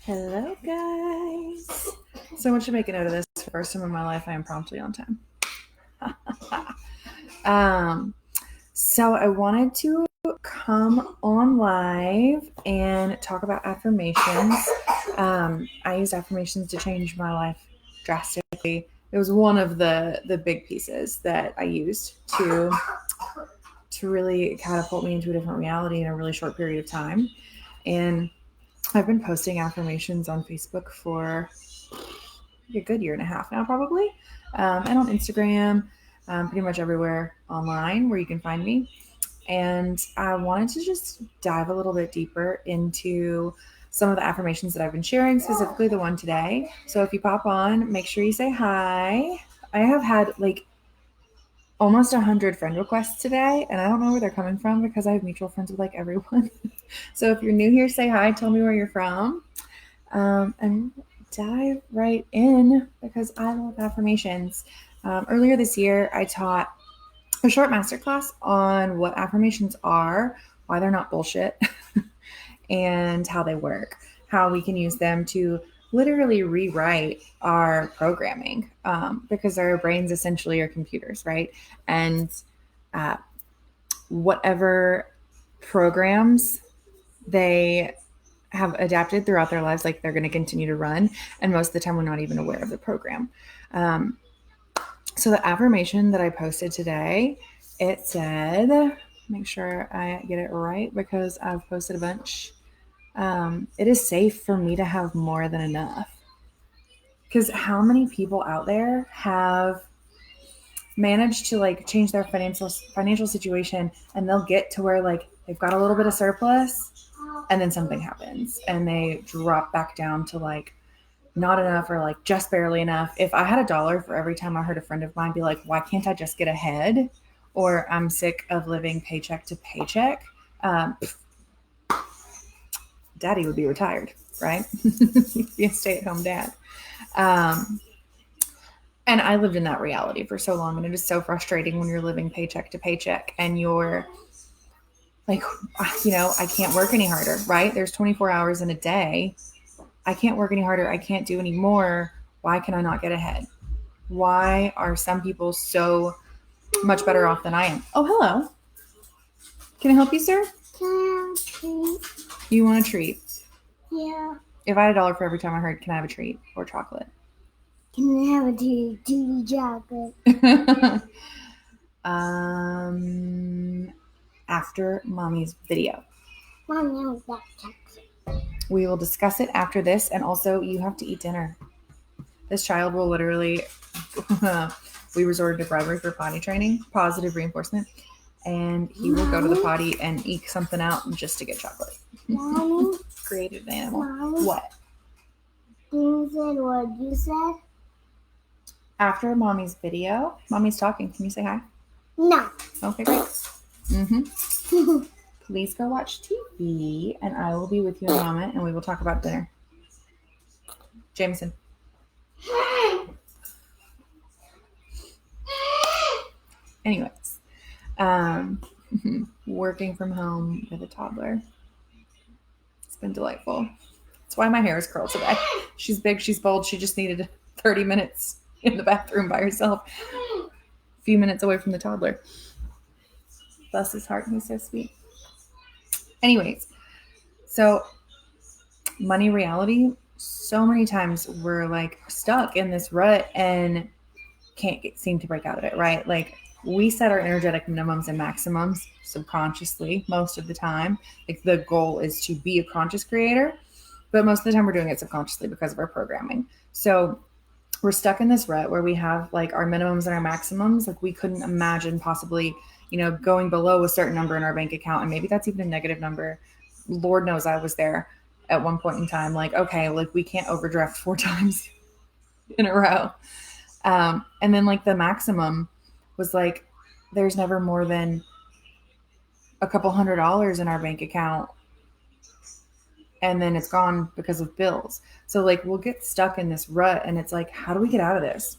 Hello, guys. So much to make a note of this. For the first time in my life, I am promptly on time. So I wanted to come on live and talk about affirmations. I used affirmations to change my life drastically. It was one of the big pieces that I used to really catapult me into a different reality in a really short period of time. And I've been posting affirmations on Facebook for a good year and a half now, probably, and on Instagram, pretty much everywhere online where you can find me. And I wanted to just dive a little bit deeper into some of the affirmations that I've been sharing, specifically the one today. So if you pop on, make sure you say hi. I have had almost 100 friend requests today, and I don't know where they're coming from because I have mutual friends with everyone. So if you're new here, say hi, tell me where you're from, and dive right in because I love affirmations. Earlier this year, I taught a short masterclass on what affirmations are, why they're not bullshit, and how they work, how we can use them to literally rewrite our programming, because our brains essentially are computers, right? And whatever programs they have adapted throughout their lives, they're going to continue to run. And most of the time, we're not even aware of the program. So the affirmation that I posted today, it said, make sure I get it right because I've posted a bunch. It is safe for me to have more than enough. Because how many people out there have managed to change their financial situation, and they'll get to where they've got a little bit of surplus, and then something happens and they drop back down to not enough or just barely enough. If I had $1 for every time I heard a friend of mine be like, why can't I just get ahead? Or I'm sick of living paycheck to paycheck. Daddy would be retired, right? He'd be a stay-at-home dad. And I lived in that reality for so long, and it is so frustrating when you're living paycheck to paycheck and you're I can't work any harder, right? There's 24 hours in a day. I can't work any harder. I can't do any more. Why can I not get ahead? Why are some people so much better off than I am? Oh, hello. Can I help you, sir? Can I have a treat? You want a treat? Yeah. If I had $1 for every time I heard, can I have a treat or chocolate? Can I have a treat? Chocolate. After mommy's video. Mommy, I'm back chocolate. We will discuss it after this, and also you have to eat dinner. This child will literally, we resorted to bribery for potty training, positive reinforcement, and he will go to the potty and eke something out just to get chocolate. Mommy? Created an animal. Mommy? What? You said what you said? After mommy's video, mommy's talking. Can you say hi? No. Okay, great. Please go watch TV, and I will be with you in a moment, and we will talk about dinner. Jameson. Anyways, working from home with a toddler. It's been delightful. That's why my hair is curled today. She's big, she's bold. She just needed 30 minutes in the bathroom by herself. A few minutes away from the toddler. Bless his heart, he's so sweet. Anyways, so money reality, so many times we're stuck in this rut and can't seem to break out of it, right? We set our energetic minimums and maximums subconsciously most of the time. The goal is to be a conscious creator, but most of the time we're doing it subconsciously because of our programming. So we're stuck in this rut where we have our minimums and our maximums. We couldn't imagine possibly, going below a certain number in our bank account. And maybe that's even a negative number. Lord knows I was there at one point in time. Okay, we can't overdraft 4 times in a row. And then the maximum was there's never more than a couple $100 in our bank account, and then it's gone because of bills. So we'll get stuck in this rut, and it's how do we get out of this?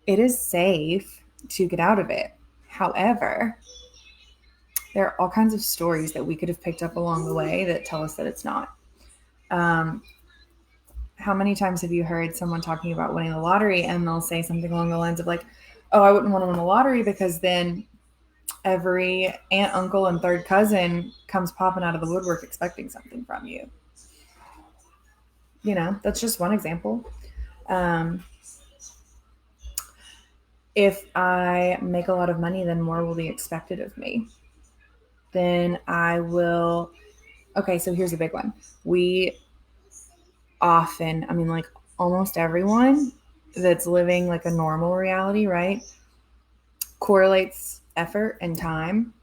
It is safe to get out of it. However, There are all kinds of stories that we could have picked up along the way that tell us that it's not. How many times have you heard someone talking about winning the lottery and they'll say something along the lines of like, oh, I wouldn't want to win the lottery because then every aunt, uncle, and third cousin comes popping out of the woodwork expecting something from you. That's just one example. If I make a lot of money, then more will be expected of me. Then I will. Okay, so here's a big one. We often, like almost everyone that's living like a normal reality, right, correlates effort and time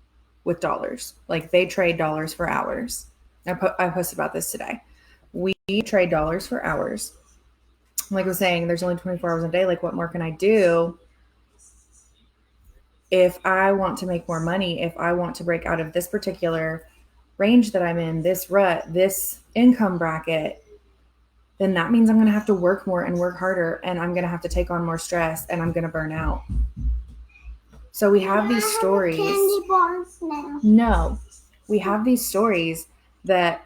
with dollars. Like they trade dollars for hours. I posted about this today. We trade dollars for hours. Like I was saying, there's only 24 hours a day. Like, what more can I do? If I want to make more money, if I want to break out of this particular range that I'm in, this rut, this income bracket, then that means I'm going to have to work more and work harder, and I'm going to have to take on more stress, and I'm going to burn out. So we have these stories. Candy bars now. No, we have these stories that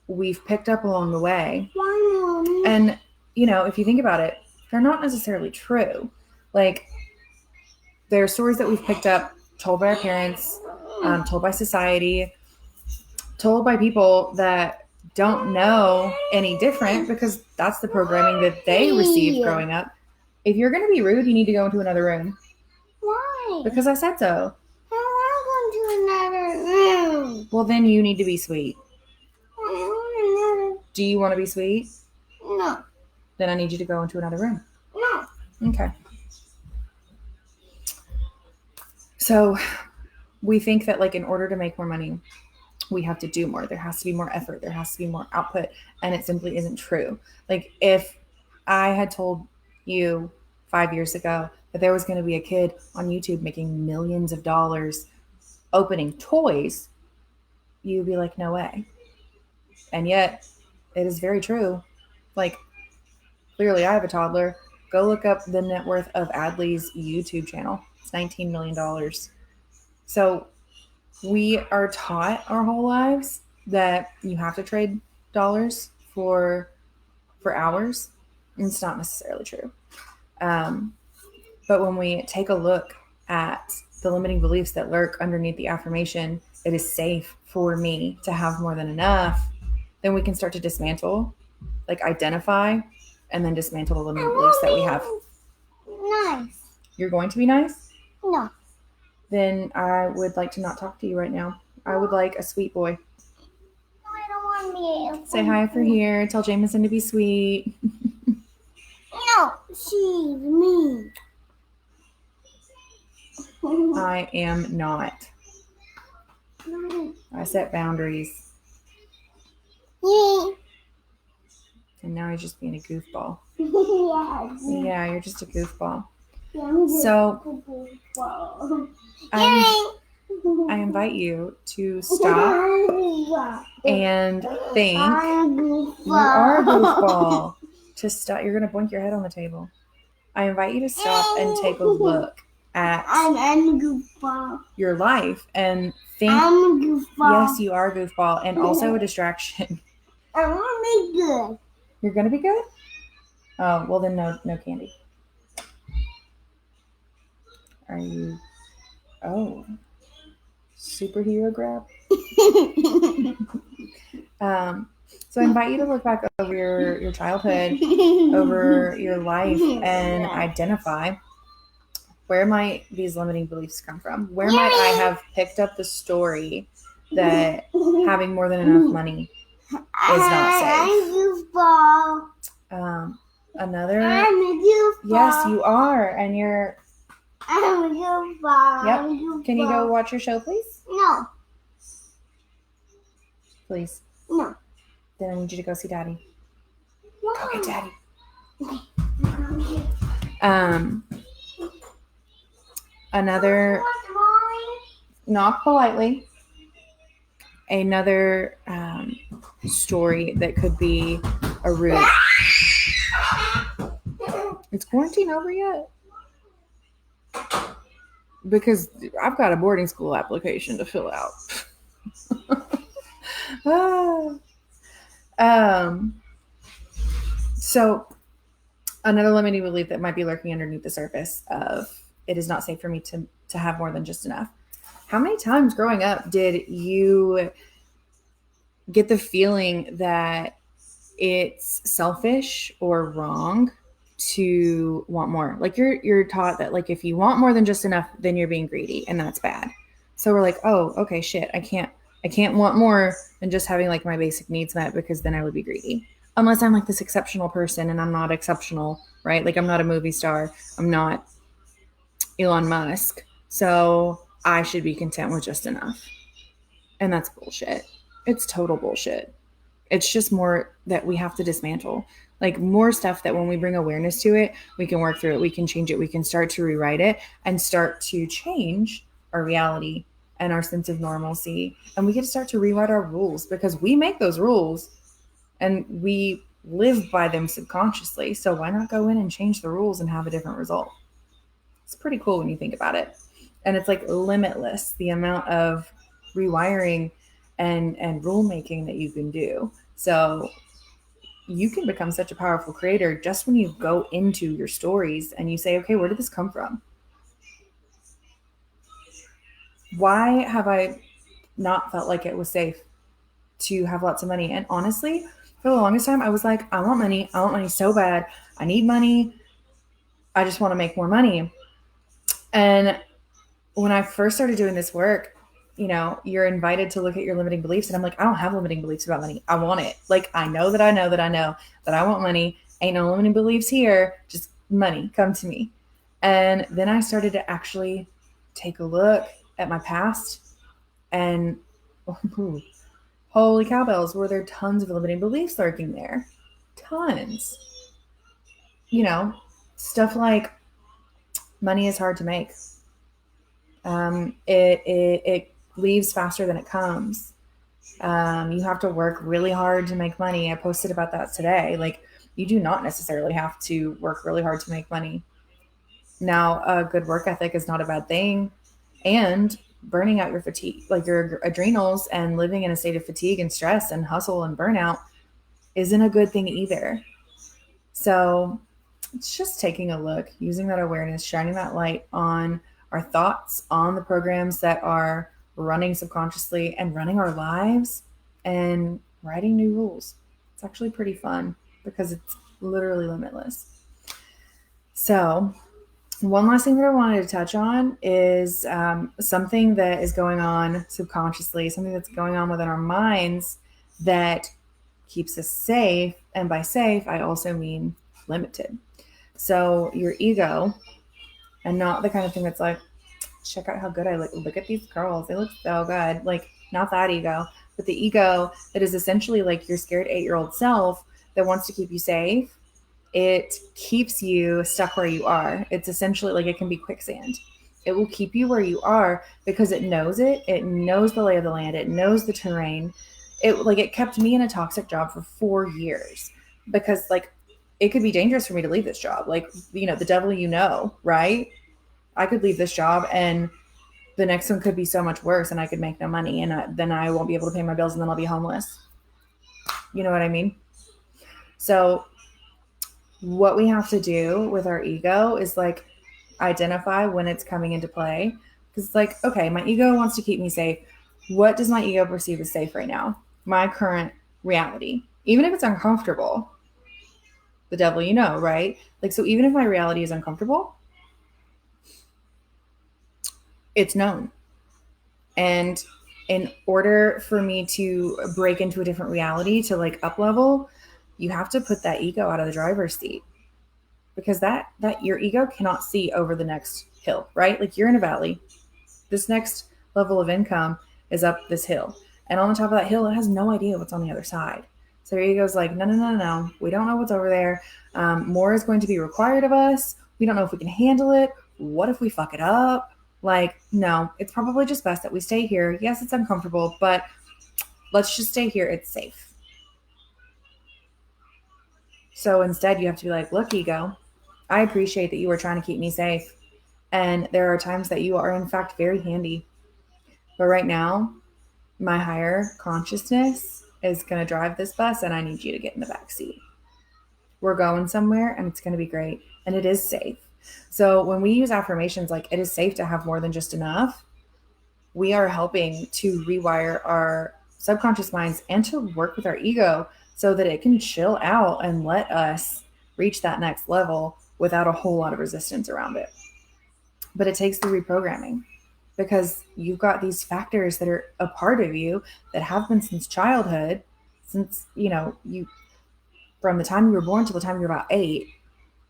we've picked up along the way. Why, Mommy? And, if you think about it, they're not necessarily true. Like, there are stories that we've picked up, told by our parents, told by society, told by people that don't know any different because that's the programming that they received growing up. If you're going to be rude, you need to go into another room. Why? Because I said so. I want to another room. Well, then you need to be sweet. I want another. Do you want to be sweet? No. Then I need you to go into another room. No. Okay. So we think that like in order to make more money, we have to do more. There has to be more effort. There has to be more output. And it simply isn't true. Like if I had told you 5 years ago that there was going to be a kid on YouTube making millions of dollars opening toys, you'd be like, no way. And yet it is very true. Like clearly I have a toddler. Go look up the net worth of Adley's YouTube channel. It's $19 million. So we are taught our whole lives that you have to trade dollars for hours. And it's not necessarily true. But when we take a look at the limiting beliefs that lurk underneath the affirmation, it is safe for me to have more than enough, then we can start to dismantle, like identify, and then dismantle the limiting beliefs that we have. Nice. You're going to be nice? No. Then I would like to not talk to you right now. I would like a sweet boy. I don't want to be. Say hi for here. Tell Jameson to be sweet. No, she's me. I am not. I set boundaries. Yeah. And now you're just being a goofball. Yes. Yeah, you're just a goofball. So So I invite you to stop and think. You are a goofball. To stop, you're gonna boink your head on the table. I invite you to stop and take a look at I'm a goofball. your life and think. I'm a goofball. Yes, you are a goofball and also a distraction. I want to be good. You're gonna be good? Oh, well then no candy. Are you? Oh, superhero grab. So I invite you to look back over your childhood, over your life, and identify where might these limiting beliefs come from. Where might I have picked up the story that having more than enough money is not safe? I'm a goofball. Another. I'm a goofball. Yes, you are, and you're. I'm a goofball. Yep. I'm a goofball. Can you go watch your show, please? No. Please. No. Then I need you to go see Daddy. Go get Daddy. Another. Knock politely. Another story that could be a root. Is quarantine over yet? Because I've got a boarding school application to fill out. Ah. um, so another limiting belief that might be lurking underneath the surface of it is not safe for me to have more than just enough. How many times growing up did you get the feeling that it's selfish or wrong to want more? Like you're taught that like if you want more than just enough, then you're being greedy and that's bad. So we're like, oh, okay, shit, I can't want more than just having like my basic needs met because then I would be greedy. Unless I'm like this exceptional person and I'm not exceptional, right? Like I'm not a movie star. I'm not Elon Musk. So I should be content with just enough. And that's bullshit. It's total bullshit. It's just more that we have to dismantle. Like more stuff that when we bring awareness to it, we can work through it, we can change it, we can start to rewrite it and start to change our reality and our sense of normalcy. And we get to start to rewrite our rules because we make those rules and we live by them subconsciously. So why not go in and change the rules and have a different result? It's pretty cool when you think about it. And it's like limitless the amount of rewiring and rule making that you can do. So you can become such a powerful creator just when you go into your stories and you say, okay, where did this come from? Why have I not felt like it was safe to have lots of money? And honestly, for the longest time, I was like, I want money. I want money so bad. I need money. I just want to make more money. And when I first started doing this work, you're invited to look at your limiting beliefs. And I'm like, I don't have limiting beliefs about money. I want it. Like, I know that I know that I know that I want money. Ain't no limiting beliefs here. Just money. Come to me. And then I started to actually take a look at my past and holy cowbells, were there tons of limiting beliefs lurking there? Tons. You know, stuff like money is hard to make. It leaves faster than it comes. You have to work really hard to make money. I posted about that today. Like, you do not necessarily have to work really hard to make money. Now, a good work ethic is not a bad thing. And burning out your fatigue, like your adrenals, and living in a state of fatigue and stress and hustle and burnout isn't a good thing either. So it's just taking a look, using that awareness, shining that light on our thoughts, on the programs that are running subconsciously and running our lives, and writing new rules. It's actually pretty fun because it's literally limitless. So, one last thing that I wanted to touch on is something that is going on subconsciously, something that's going on within our minds that keeps us safe. And by safe, I also mean limited. So your ego, and not the kind of thing that's like, check out how good I look. Look at these girls. They look so good. Like, not that ego, but the ego that is essentially like your scared 8-year-old self that wants to keep you safe. It keeps you stuck where you are. It's essentially like it can be quicksand. It will keep you where you are because it knows it. It knows the lay of the land. It knows the terrain. It kept me in a toxic job for 4 years because like it could be dangerous for me to leave this job. Like, the devil, right? I could leave this job and the next one could be so much worse and I could make no money and then I won't be able to pay my bills and then I'll be homeless. You know what I mean? So what we have to do with our ego is like identify when it's coming into play. Because it's like, okay, my ego wants to keep me safe. What does my ego perceive as safe right now? My current reality. Even if it's uncomfortable, the devil, right? Like, so even if my reality is uncomfortable, it's known. And in order for me to break into a different reality, to like up level, you have to put that ego out of the driver's seat because that your ego cannot see over the next hill, right? Like, you're in a valley. This next level of income is up this hill. And on the top of that hill, it has no idea what's on the other side. So your ego's like, no, no, no, no. We don't know what's over there. More is going to be required of us. We don't know if we can handle it. What if we fuck it up? Like, no, it's probably just best that we stay here. Yes, it's uncomfortable, but let's just stay here. It's safe. So instead, you have to be like, look, ego, I appreciate that you are trying to keep me safe. And there are times that you are, in fact, very handy. But right now, my higher consciousness is going to drive this bus and I need you to get in the back seat. We're going somewhere and it's going to be great. And it is safe. So when we use affirmations like it is safe to have more than just enough, we are helping to rewire our subconscious minds and to work with our ego so that it can chill out and let us reach that next level without a whole lot of resistance around it. But it takes the reprogramming because you've got these factors that are a part of you that have been since childhood, since, you from the time you were born till the time you're about 8,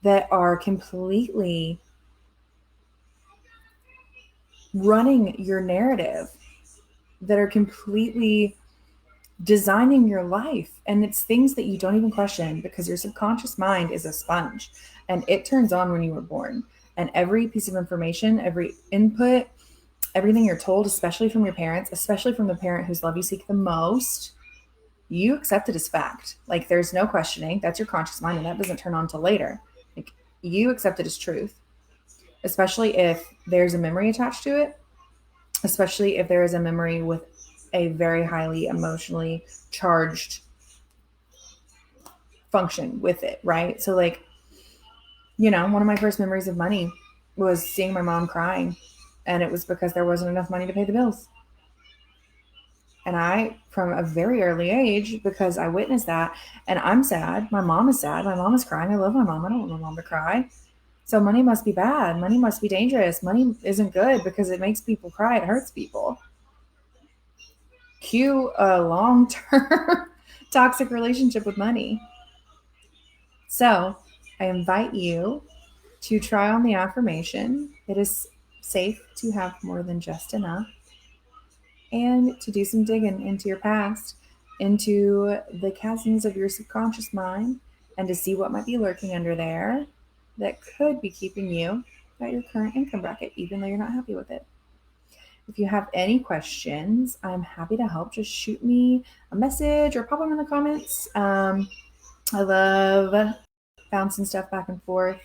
that are completely running your narrative, that are completely designing your life. And it's things that you don't even question because your subconscious mind is a sponge and it turns on when you were born. And every piece of information, every input, everything you're told, especially from your parents, especially from the parent whose love you seek the most, you accept it as fact. Like there's no questioning. That's your conscious mind, and that doesn't turn on till later. Like you accept it as truth, especially if there's a memory attached to it, especially if there is a memory with a very highly emotionally charged function with it, right? So, like, one of my first memories of money was seeing my mom crying, and it was because there wasn't enough money to pay the bills. And I, from a very early age, because I witnessed that, and I'm sad. My mom is sad. My mom is crying. I love my mom. I don't want my mom to cry. So money must be bad. Money must be dangerous. Money isn't good because it makes people cry. It hurts people. Cue a long-term toxic relationship with money. So I invite you to try on the affirmation. It is safe to have more than just enough, and to do some digging into your past, into the chasms of your subconscious mind, and to see what might be lurking under there that could be keeping you at your current income bracket, even though you're not happy with it. If you have any questions, I'm happy to help. Just shoot me a message or pop them in the comments. I love bouncing stuff back and forth.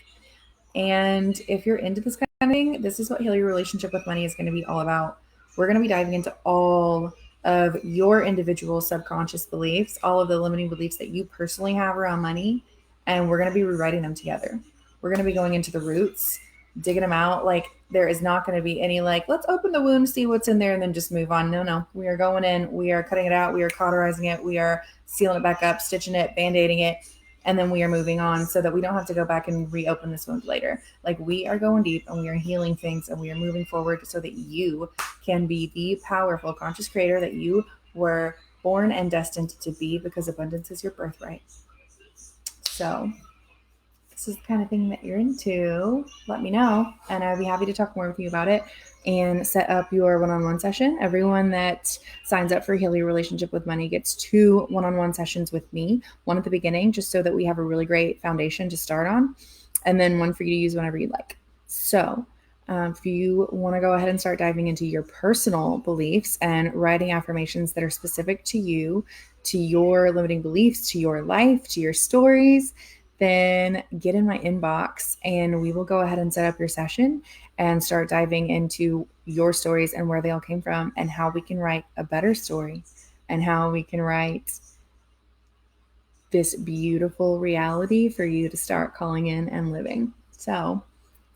And if you're into this kind of thing, this is what Heal Your Relationship with Money is going to be all about. We're going to be diving into all of your individual subconscious beliefs, all of the limiting beliefs that you personally have around money, and we're going to be rewriting them together. We're going to be going into the roots, digging them out. Like, there is not going to be any, like, let's open the wound, see what's in there, and then just move on. No. We are going in, we are cutting it out, we are cauterizing it, we are sealing it back up, stitching it, band-aiding it, and then we are moving on so that we don't have to go back and reopen this wound later. Like, we are going deep and we are healing things and we are moving forward so that you can be the powerful conscious creator that you were born and destined to be, because abundance is your birthright. So this is the kind of thing that you're into, let me know, and I'd be happy to talk more with you about it and set up your one-on-one session. Everyone that signs up for Heal Your Relationship with Money gets 2 one-on-one sessions with me, one at the beginning, just so that we have a really great foundation to start on, and then one for you to use whenever you like. So if you want to go ahead and start diving into your personal beliefs and writing affirmations that are specific to you, to your limiting beliefs, to your life, to your stories, then get in my inbox and we will go ahead and set up your session and start diving into your stories and where they all came from and how we can write a better story and how we can write this beautiful reality for you to start calling in and living. So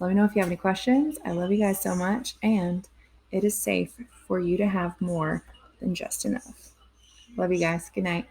let me know if you have any questions. I love you guys so much, and it is safe for you to have more than just enough. Love you guys. Good night.